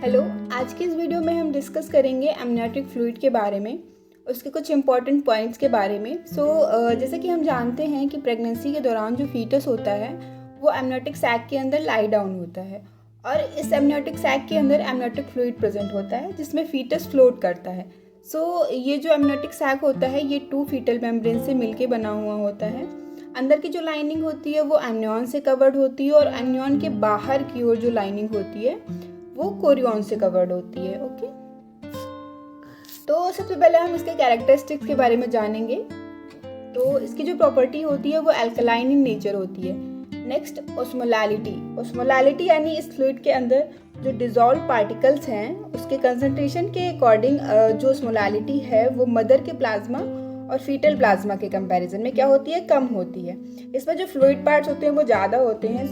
Hello. आज की इस वीडियो में हम डिस्कस करेंगे एमनियोटिक फ्लूइड के बारे में, उसके कुछ इंपॉर्टेंट पॉइंट्स के बारे में। जैसे कि हम जानते हैं कि प्रेगनेंसी के दौरान जो फीटस होता है वो एमनियोटिक सैक के अंदर लाई डाउन होता है और इस एमनियोटिक सैक के अंदर एमनियोटिक फ्लूइड प्रेजेंट होता है जिसमें फीटस फ्लोट करता है। ये जो एमनियोटिक सैक होता है ये 2 फीटल मेम्ब्रेन से मिलके बना हुआ होता है। अंदर की जो लाइनिंग होती है वो एमनियन से कवर्ड होती है और एमनियन के बाहर की ओर जो लाइनिंग होती है वो कोरियन से कवर्ड होती है। ओके, तो सबसे पहले हम इसके कैरेक्टरिस्टिक्स के बारे में जानेंगे। तो इसकी जो प्रॉपर्टी होती है वो अल्कलाइन इन नेचर होती है। नेक्स्ट, ओस्मोलैलिटी यानी इस फ्लूइड के अंदर जो डिजॉल्व पार्टिकल्स हैं उसके कंसंट्रेशन के अकॉर्डिंग जो ओस्मोलैलिटी है वो मदर के प्लाज्मा और फीटल प्लाज्मा के कंपैरिजन में क्या होती है, कम होती है। इसमें जो फ्लूइड पार्ट्स होते हैं वो ज़्यादा होते हैं।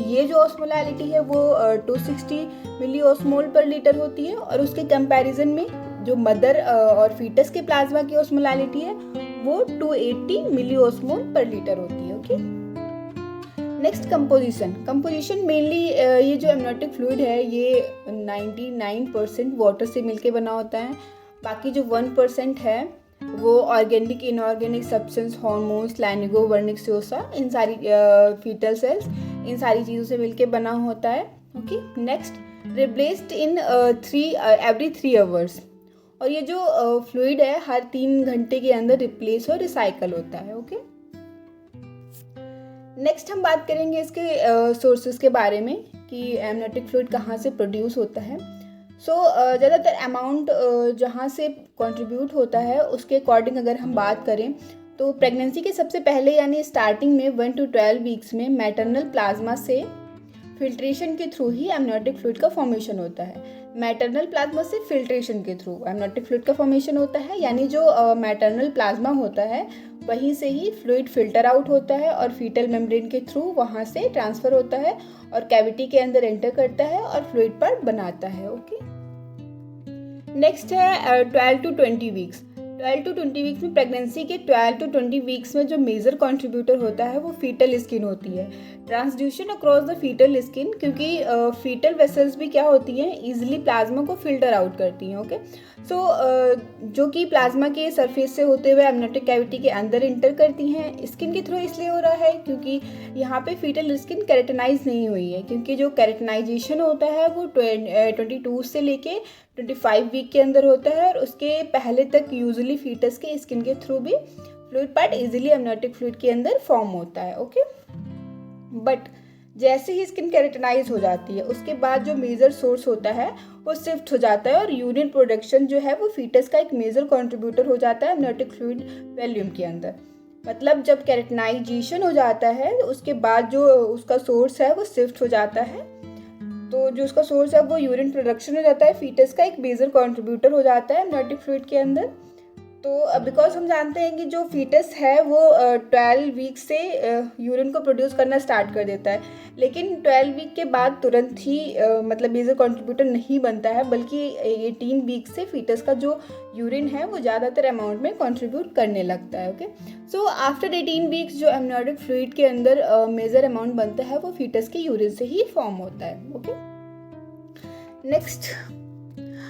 ये जो ऑस्मोलैलिटी है वो 260 मिली ऑस्मोल पर लीटर होती है और उसके कंपैरिजन में जो मदर और फीटस के प्लाज्मा की ऑस्मोलैलिटी है वो 280 मिली ऑस्मोल पर लीटर होती है। ओके, नेक्स्ट, कंपोजिशन मेनली ये जो एमनियोटिक फ्लूइड है ये 99% वाटर से मिलके बना होता है। बाकी जो 1% है वो ऑर्गेनिक, इनऑर्गेनिक सब्सटेंस, हार्मोन्स, लैनिगो, वर्निक्सियोसा, इन सारी फीटल सेल्स, इन सारी चीज़ों से मिलके बना होता है। Okay, next, replaced in every 3 hours. और ये जो फ्लूइड है हर 3 घंटे के अंदर रिप्लेस और रिसाइकल होता है। ओके, नेक्स्ट हम बात करेंगे इसके सोर्सेज के बारे में कि एमनियोटिक फ्लूइड कहाँ से प्रोड्यूस होता है। ज़्यादातर अमाउंट जहाँ से कंट्रीब्यूट होता है उसके अकॉर्डिंग अगर हम बात करें तो प्रेगनेंसी के सबसे पहले यानी स्टार्टिंग में 1 to 12 वीक्स में मैटरनल प्लाज्मा से फिल्ट्रेशन के थ्रू ही एमनियोटिक फ्लूइड का फॉर्मेशन होता है। मैटरनल प्लाज्मा से फिल्ट्रेशन के थ्रू एमनियोटिक फ्लूइड का फॉर्मेशन होता है, यानी जो मैटरनल प्लाज्मा होता है वहीं से ही फ्लूइड फिल्टर आउट होता है और फीटल मेम्ब्रेन के थ्रू वहाँ से ट्रांसफ़र होता है और कैविटी के अंदर एंटर करता है और फ्लूइड पार्ट बनाता है। ओके, नेक्स्ट है 12 to 20 वीक्स। 12 to 20 वीक्स में प्रेगनेंसी के 12 to 20 वीक्स में जो मेजर कंट्रीब्यूटर होता है वो फीटल स्किन होती है। ट्रांसड्यूशन अक्रॉस द फीटल स्किन, क्योंकि फीटल वेसल्स भी क्या होती हैं, इजीली प्लाज्मा को फिल्टर आउट करती हैं। ओके, जो कि प्लाज्मा के सरफेस से होते हुए एमनियोटिक कैविटी के अंदर इंटर करती हैं। स्किन के थ्रू इसलिए हो रहा है क्योंकि यहाँ पे फीटल स्किन कैरेटनाइज नहीं हुई है, क्योंकि जो कैरेटनाइजेशन होता है वो 22 से लेके 25 वीक के अंदर होता है और उसके पहले तक यूजुअली फीटस के स्किन के थ्रू भी fluid part easily amniotic fluid के अंदर फॉर्म होता है। ओके, बट जैसे ही स्किन कैरेटनाइज हो जाती है उसके बाद जो मेजर सोर्स होता है वो शिफ्ट हो जाता है और यूरिन प्रोडक्शन जो है वो फीटस का एक मेजर कंट्रीब्यूटर हो जाता है एमनियोटिक फ्लूइड वॉल्यूम के अंदर। मतलब जब कैरेटनाइजेशन हो जाता है उसके बाद जो उसका सोर्स है वो शिफ्ट हो जाता है, तो जो उसका सोर्स है वो यूरिन प्रोडक्शन हो जाता है, फीटस का एक मेजर कंट्रीब्यूटर हो जाता है एमनियोटिक फ्लूइड के अंदर। तो बिकॉज हम जानते हैं कि जो फीटस है वो 12 वीक से यूरिन को प्रोड्यूस करना स्टार्ट कर देता है, लेकिन 12 वीक के बाद तुरंत ही मतलब मेजर कंट्रीब्यूटर नहीं बनता है, बल्कि 18 वीक से फीटस का जो यूरिन है वो ज़्यादातर अमाउंट में कंट्रीब्यूट करने लगता है। ओके, सो आफ्टर 18 वीक्स जो एमनियोटिक फ्लूइड के अंदर मेजर अमाउंट बनता है वो फीटस के यूरिन से ही फॉर्म होता है। ओके, नेक्स्ट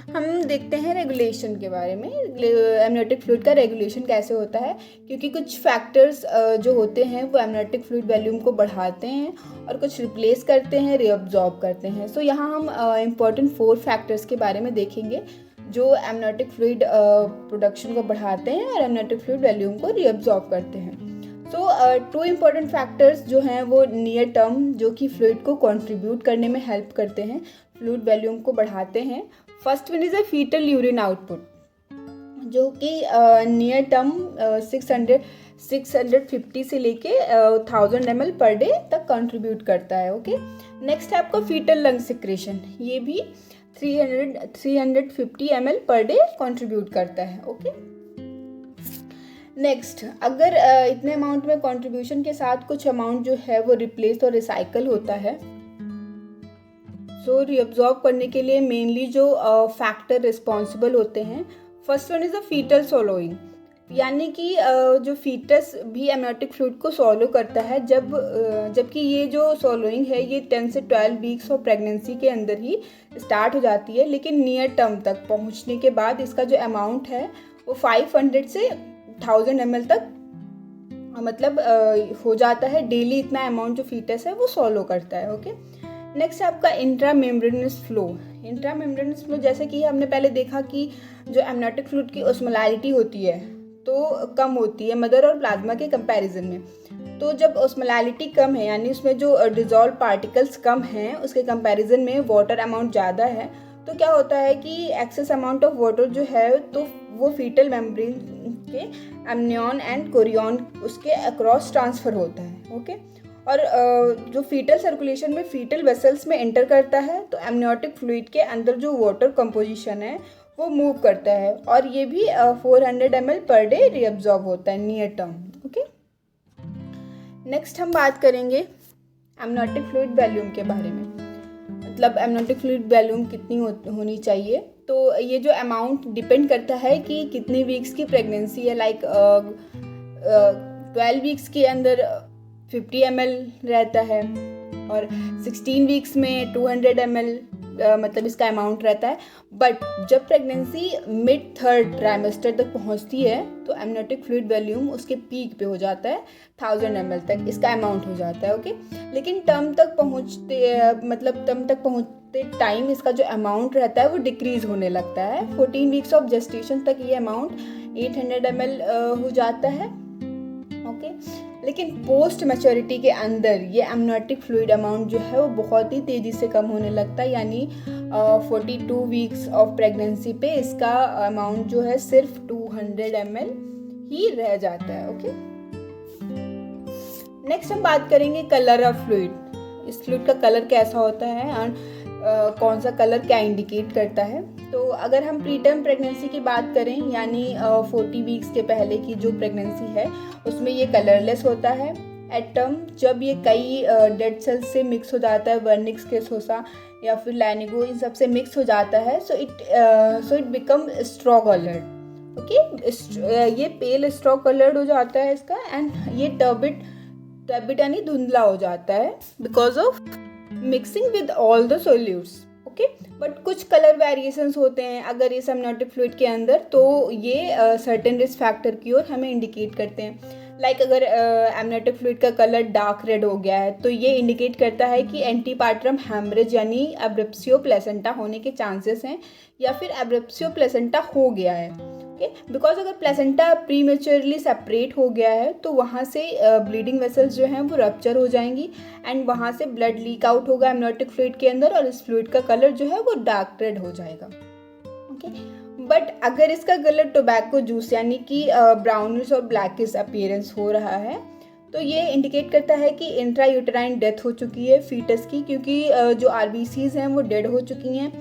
हम देखते हैं रेगुलेशन के बारे में। एमनियोटिक फ्लूइड का रेगुलेशन कैसे होता है, क्योंकि कुछ फैक्टर्स जो होते हैं वो एमनियोटिक फ्लूइड वॉल्यूम को बढ़ाते हैं और कुछ रिप्लेस करते हैं, रीअब्जॉर्ब करते हैं। यहाँ हम इम्पॉर्टेंट 4 फैक्टर्स के बारे में देखेंगे जो एमनियोटिक फ्लूइड प्रोडक्शन को बढ़ाते हैं और एमनियोटिक फ्लूइड वॉल्यूम को रीअब्जॉर्ब करते हैं। 2 इम्पॉर्टेंट फैक्टर्स जो हैं वो नियर टर्म, जो कि फ्लूइड को कंट्रीब्यूट करने में हेल्प करते हैं, फ्लूइड वॉल्यूम को बढ़ाते हैं। First one is a fetal urine output, जो कि नियर टर्म 650 से लेके 1000 ml पर डे तक कंट्रीब्यूट करता है। ओके, नेक्स्ट है आपका फीटल लंग सिक्रेशन, ये भी 350 ml पर डे कंट्रीब्यूट करता है। ओके, नेक्स्ट, अगर इतने अमाउंट में कंट्रीब्यूशन के साथ कुछ अमाउंट जो है वो रिप्लेस और रिसाइकल होता है, रीअब्जॉर्ब करने के लिए मेनली जो फैक्टर रिस्पॉन्सिबल होते हैं, first one is the fetal swallowing. यानी कि जो फीटस भी एमनियोटिक फ्लूइड को सॉलो करता है, जबकि ये जो सॉलोइंग है ये 10 से 12 वीक्स ऑफ प्रेगनेंसी के अंदर ही स्टार्ट हो जाती है, लेकिन नियर टर्म तक पहुंचने के बाद इसका जो अमाउंट है वो 500 से 1000 ml तक मतलब हो जाता है डेली। इतना अमाउंट जो फीटस है वो सॉलो करता है। ओके, नेक्स्ट है आपका इंट्रामेम्ब्रेनस फ्लो। इंट्रामेम्ब्रेनस फ्लो, जैसे कि हमने पहले देखा कि जो एमनियोटिक फ्लूइड की ऑस्मोलैरिटी होती है तो कम होती है मदर और प्लाज्मा के कंपैरिजन में। तो जब ऑस्मोलैरिटी कम है यानी उसमें जो डिजॉल्व पार्टिकल्स कम हैं उसके कंपैरिजन में वाटर अमाउंट ज़्यादा है, तो क्या होता है कि एक्सेस अमाउंट ऑफ वाटर जो है तो वो फीटल मेम्ब्रेन के एमनियन एंड कोरियन उसके अक्रॉस ट्रांसफ़र होता है। ओके, और जो फीटल सर्कुलेशन में फीटल वेसल्स में एंटर करता है तो एमनियोटिक फ्लूइड के अंदर जो वाटर कंपोजिशन है वो मूव करता है, और ये भी 400 ml पर डे रीअब्जॉर्ब होता है नियर टर्म। ओके, नेक्स्ट हम बात करेंगे एमनियोटिक फ्लूइड वॉल्यूम के बारे में, मतलब एमनियोटिक फ्लूइड वॉल्यूम कितनी होनी चाहिए। तो ये जो अमाउंट डिपेंड करता है कि कितने वीक्स की प्रेगनेंसी है। लाइक 12 वीक्स के अंदर 50 ml रहता है और 16 वीक्स में 200 ml मतलब इसका अमाउंट रहता है। बट जब प्रेगनेंसी मिड थर्ड ट्राइमेस्टर तक पहुंचती है तो एमनियोटिक फ्लूइड वॉल्यूम उसके पीक पे हो जाता है, 1000 ml तक इसका अमाउंट हो जाता है। ओके, लेकिन टर्म तक पहुंचते टाइम इसका जो अमाउंट रहता है वो डिक्रीज होने लगता है। 14 वीक्स ऑफ जेस्टेशन तक ये अमाउंट 800 ml हो जाता है। ओके, लेकिन पोस्ट मैच्योरिटी के अंदर ये एमनियोटिक फ्लूइड अमाउंट जो है वो बहुत ही तेज़ी से कम होने लगता है, यानी 42 वीक्स ऑफ प्रेगनेंसी पे इसका अमाउंट जो है सिर्फ 200 ml ही रह जाता है। ओके, नेक्स्ट हम बात करेंगे कलर ऑफ फ्लूइड। इस फ्लूइड का कलर कैसा होता है और कौन सा कलर क्या इंडिकेट करता है। तो अगर हम प्रीटर्म प्रेगनेंसी की बात करें यानी 40 वीक्स के पहले की जो प्रेगनेंसी है उसमें ये कलरलेस होता है। एट टर्म जब ये कई डेड सेल्स से मिक्स हो जाता है, वर्निक्स केसोसा या फिर लैनिगो, इन सब से मिक्स हो जाता है, so it become straw coloured. Okay, ये पेल स्ट्रॉ कलर्ड हो जाता है इसका, एंड ये टर्बिड यानी धुंधला हो जाता है because of mixing with all the solutes. Okay, but कुछ कलर वेरिएशंस होते हैं अगर इस एमनियोटिक फ्लूइड के अंदर, तो ये सर्टेन रिस्क फैक्टर की ओर हमें इंडिकेट करते हैं। लाइक अगर एमनियोटिक फ्लूइड का कलर डार्क रेड हो गया है तो ये इंडिकेट करता है कि एंटीपार्टरम हैमरेज यानी एब्रेप्सियो प्लेसेंटा होने के चांसेस हैं, या फिर एब्रेप्सियो प्लेसेंटा हो गया है। ओके, बिकॉज अगर प्लेसेंटा प्रीमेच्योरली सेपरेट हो गया है तो वहाँ से ब्लीडिंग वेसल्स जो हैं वो रप्चर हो जाएंगी एंड वहाँ से ब्लड लीक आउट होगा एमनियोटिक फ्लूइड के अंदर और इस फ्लूइड का कलर जो है वो डार्क रेड हो जाएगा। ओके, बट अगर इसका कलर टोबैको जूस यानी कि ब्राउनिश और ब्लैकिश अपीयरेंस हो रहा है तो ये इंडिकेट करता है कि इंट्रायूटेराइन डेथ हो चुकी है फीटस की, क्योंकि जो आरबीसीज हैं वो डेड हो चुकी हैं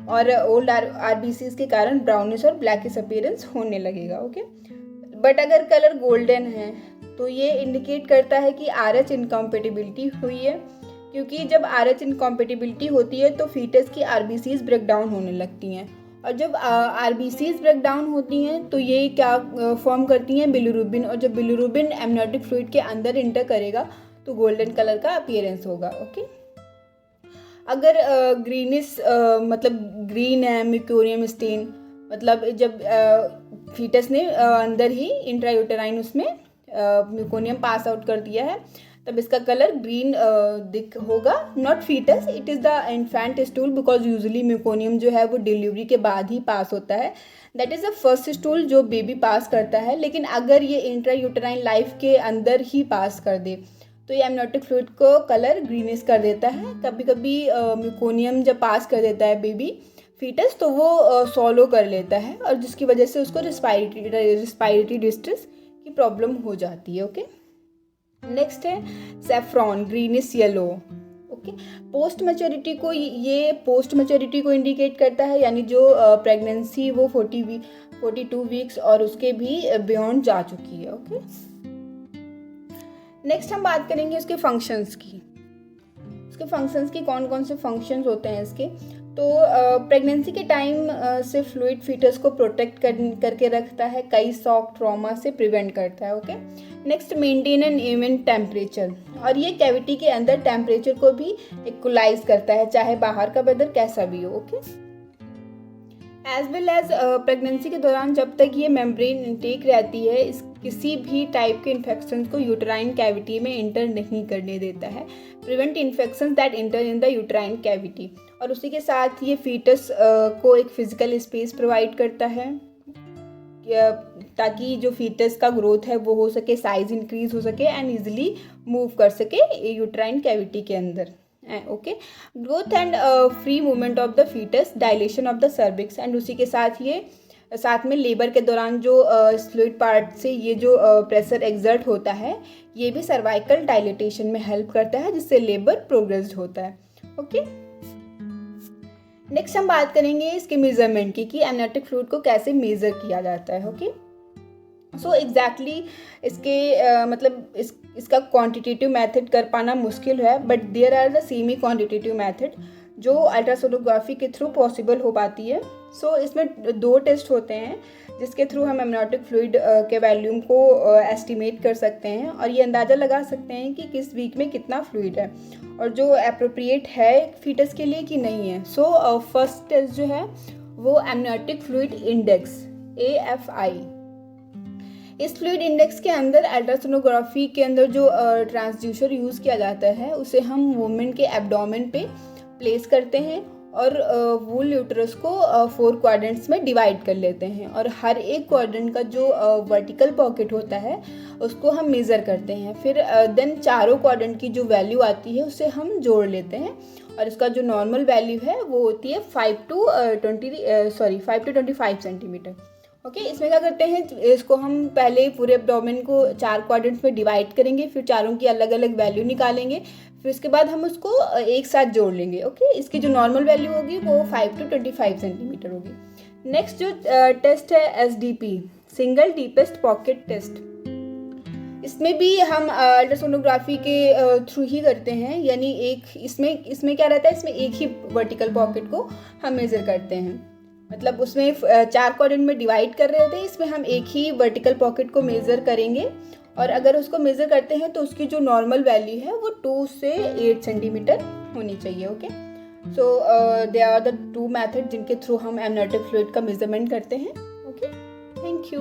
और ओल्ड आरबीसीज के कारण ब्राउनिश और ब्लैकिश अपीयरेंस होने लगेगा। ओके, बट अगर कलर गोल्डन है तो ये इंडिकेट करता है कि आरएच इनकम्पेटिबिलिटी हुई है, क्योंकि जब आरएच इनकम्पेटिबिलिटी होती है तो फीटस की आरबीसीज ब्रेक डाउन होने लगती हैं, और जब आरबीसीज ब्रेक डाउन होती हैं तो ये क्या फॉर्म करती हैं, बिलिरुबिन, और जब बिलिरुबिन एमनियोटिक फ्लूइड के अंदर इंटर करेगा तो गोल्डन कलर का अपीयरेंस होगा। ओके, अगर ग्रीनिश मतलब ग्रीन है म्यूकोरियम स्टेन, मतलब जब फीटस ने अंदर ही इंट्रायूटेराइन उसमें म्यूकोनियम पास आउट कर दिया है तब इसका कलर ग्रीन दिख होगा। Not fetus, it is the infant stool, because usually meconium जो है वो डिलीवरी के बाद ही पास होता है, that is the first stool जो बेबी पास करता है। लेकिन अगर ये इंट्रायूटेराइन लाइफ के अंदर ही पास कर दे तो ये एमनियोटिक फ्लूइड को कलर ग्रीनिश कर देता है। कभी कभी म्यूकोनियम जब पास कर देता है बेबी फीटस तो वो सॉलो कर लेता है और जिसकी वजह से उसको रिस्पायरेटरी डिस्ट्रेस की प्रॉब्लम हो जाती है। ओके, नेक्स्ट है saffron, greenish yellow. Okay, post maturity को इंडिकेट करता है, यानी जो प्रेगनेंसी वो 42 वीक्स और उसके भी बियॉन्ड जा चुकी है। ओके, नेक्स्ट हम बात करेंगे उसके फंक्शंस की। कौन कौन से फंक्शंस होते हैं इसके। तो प्रेगनेंसी के टाइम से फ्लूइड फीटस को प्रोटेक्ट करके रखता है, कई शॉक ट्रॉमा से प्रिवेंट करता है। Okay, next maintain an even temperature, और ये कैविटी के अंदर टेम्परेचर को भी इक्वलाइज करता है, चाहे बाहर का वेदर कैसा भी हो। Okay, as well as pregnancy के दौरान जब तक ये मेम्ब्रेन इंटेक रहती है, इस किसी भी टाइप के इन्फेक्शन को यूट्राइन कैविटी में इंटर नहीं करने देता है, prevent infection that inter in the uterine cavity. और उसी के साथ ये फीटस को एक फिजिकल स्पेस प्रोवाइड करता है ताकि जो फीटस का ग्रोथ है वो हो सके, साइज इंक्रीज हो सके एंड इजिली मूव कर सके यूट्राइन कैविटी के अंदर। Okay, growth and free movement of the fetus, dilation of the cervix, and उसी के साथ ये साथ में लेबर के दौरान जो फ्लूइड पार्ट से ये जो प्रेशर एक्सर्ट होता है, ये भी सर्वाइकल डायलेटेशन में हेल्प करता है, जिससे लेबर प्रोग्रेस्ड होता है। ओके, नेक्स्ट हम बात करेंगे इसके मेजरमेंट की कि एमनियोटिक फ्लूइड को कैसे मेजर किया जाता है। ओके, सो एग्जैक्टली इसके मतलब इसका क्वांटिटेटिव मेथड कर पाना मुश्किल है, but there are the semi quantitative method जो अल्ट्रासोनोग्राफी के थ्रू पॉसिबल हो पाती है। सो इसमें 2 टेस्ट होते हैं जिसके थ्रू हम एमनियोटिक फ्लूइड के वैल्यूम को एस्टिमेट कर सकते हैं और ये अंदाज़ा लगा सकते हैं कि किस वीक में कितना फ्लूइड है और जो अप्रोप्रिएट है फीटस के लिए कि नहीं है। सो फर्स्ट टेस्ट जो है वो एमनियोटिक फ्लूइड इंडेक्स AFI। इस फ्लूइड इंडेक्स के अंदर अल्ट्रासोनोग्राफी के अंदर जो ट्रांसड्यूसर यूज़ किया जाता है उसे हम वुमेन के एब्डोमेन पे प्लेस करते हैं और वूल यूट्रस को 4 क्वाड्रेंट्स में डिवाइड कर लेते हैं और हर एक क्वाड्रेंट का जो वर्टिकल पॉकेट होता है उसको हम मेज़र करते हैं। फिर देन चारों क्वाड्रेंट की जो वैल्यू आती है उसे हम जोड़ लेते हैं और इसका जो नॉर्मल वैल्यू है वो होती है 5 to 25 सेंटीमीटर। ओके, इसमें क्या करते हैं, इसको हम पहले पूरे एब्डोमेन को 4 क्वाड्रेंट्स में डिवाइड करेंगे, फिर चारों की अलग अलग वैल्यू निकालेंगे, फिर उसके बाद हम उसको एक साथ जोड़ लेंगे। ओके, इसकी जो नॉर्मल वैल्यू होगी वो 5 to 25 सेंटीमीटर होगी। नेक्स्ट जो टेस्ट है SDP, single deepest pocket test. इसमें भी हम अल्ट्रासोनोग्राफी के थ्रू ही करते हैं, यानी एक इसमें क्या रहता है, इसमें एक ही वर्टिकल पॉकेट को हम मेज़र करते हैं। मतलब उसमें 4 क्वाड्रेंट में डिवाइड कर रहे थे, इसमें हम एक ही वर्टिकल पॉकेट को मेज़र करेंगे और अगर उसको मेज़र करते हैं तो उसकी जो नॉर्मल वैल्यू है वो 2 से 8 सेंटीमीटर होनी चाहिए। Okay, so they are the 2 method जिनके थ्रू हम एमनियोटिक फ्लूइड का मेजरमेंट करते हैं। Okay, thank you.